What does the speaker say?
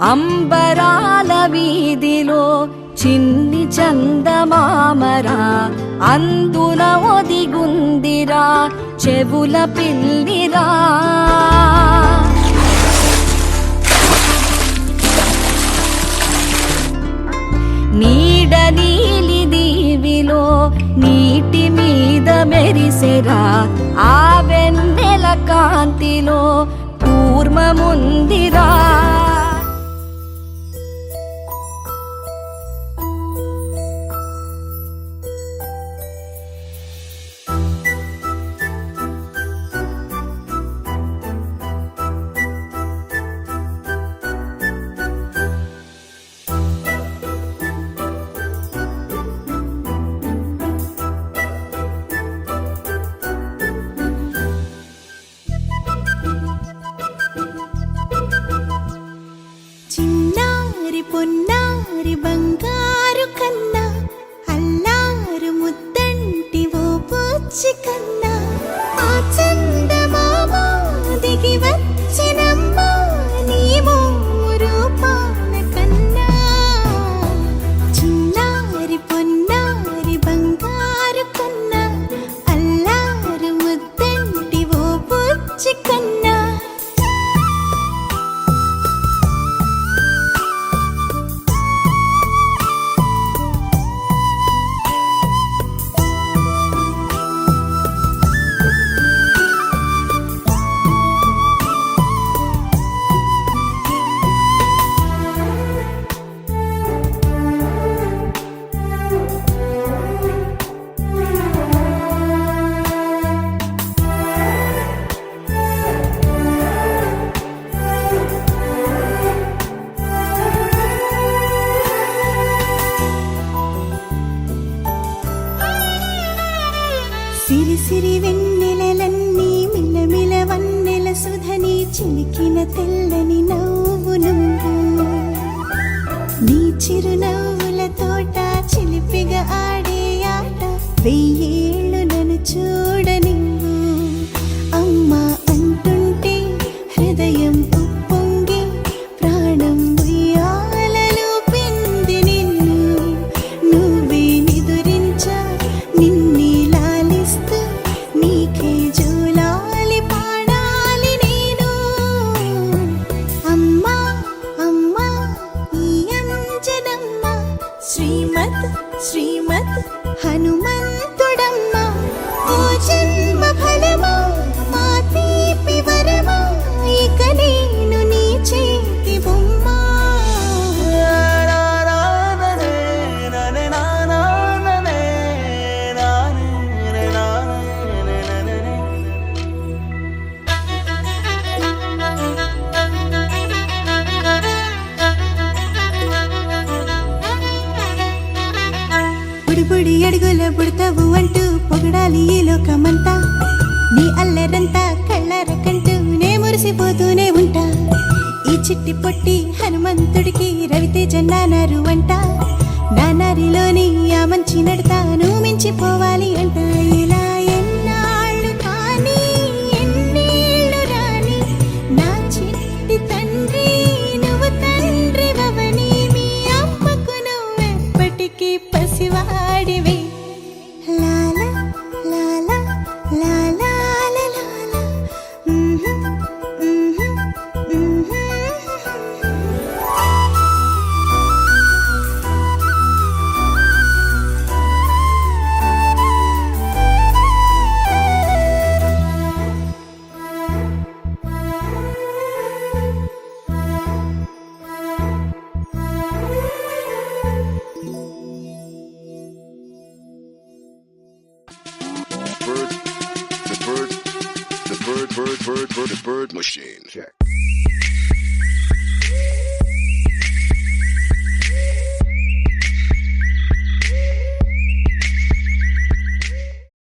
అంబరాల వీధిలో చిన్ని చందమామరా, అందున ఒదిగుందిరా చెవుల పిల్లిరా. నీడ నీలి దీవిలో నీటి మీద మెరిసెరా, ఆ వెన్నెల కాంతిలో కూర్మముందిరా. పొన్నారి బంగారు కన్నా, అల్లారు ముద్దంటి ఓ పూచి కన్నా, ఆ చందమామ దిగి వచ్చినమ్మా నీ రూపాన కన్నా. చిన్నారి పొన్నారి బంగారు కన్నా, అల్లారు ముద్దంటి ఓ పూచి కన్నా. సిరి సిరి వెన్నెలలన్నీ మిలమిల వన్నెల సుధని చిలికిన తెల్లని నవ్వు నువ్వు. నీ చిరునవ్వుల తోట చిలిపిగా ఆడే ఆట, వెయ్యేళ్ళు నన్ను చూడ నువ్వు. అమ్మా అంటుంటే హృదయం ఉప్పొంగి ప్రాణం ఉయ్యాలలో పిండి నిన్ను. నువ్వే నిదురించా నిన్నే నీకే జోలాలి పాడాలి నేను. అమ్మా అమ్మా ఈ అంజనమ్మ, శ్రీమత్ శ్రీమత్ హనుమంతుడమ్మ. ఓ జన్మ ఫలమా మా తీపి వరమా, ఇక నేను నీ చేతి బొమ్మ. బుడి అడుగుల బుడతావు అంటూ పొగడాలి ఈ లోకమంతా. నీ అల్లరంతా కళ్ళారకంటూ నే మురిసిపోతూనే ఉంటా. ఈ చిట్టి పొట్టి హనుమంతుడికి రవితేజ నానారు అంట. నానారిలోని ఆ మంచి నడతాను మించిపోవాలి అంట. ఇలా ఎన్నాళ్ళు కానీ ఎన్నేళ్ళు రాని నా చిట్టి తండ్రి, నువ్వు తండ్రి వవని. మీ అమ్మకు నువ్వెప్పటికీ పసివాడివి. లాలా లాలా లాలా లాలా. The bird machine. Check.